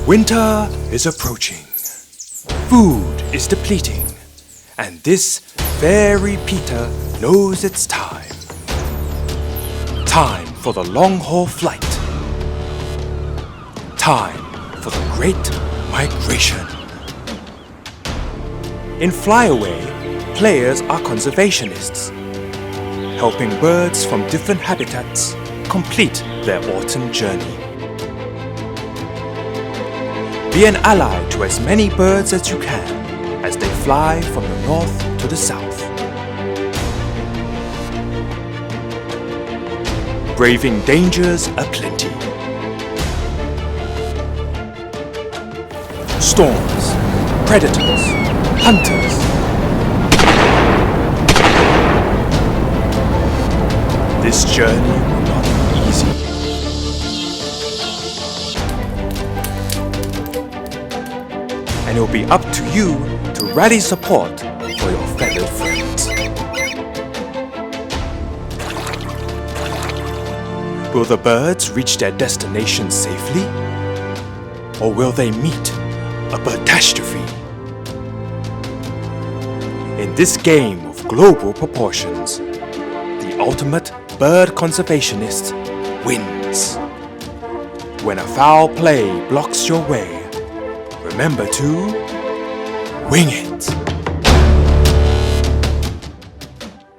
Winter is approaching. Food is depleting. And this fairy Peter knows it's time. Time for the long-haul flight. Time for the Great Migration. In Flyaway, players are conservationists, helping birds from different habitats complete their autumn journey. Be an ally to as many birds as you can as they fly from the north to the south. Braving dangers aplenty. Storms, predators, hunters. This journey will not be easy. And it'll be up to you to rally support for your feathered friends. Will the birds reach their destination safely? Or will they meet a birdtastrophe? In this game of global proportions, the ultimate bird conservationist wins. When a foul play blocks your way, remember to wing it.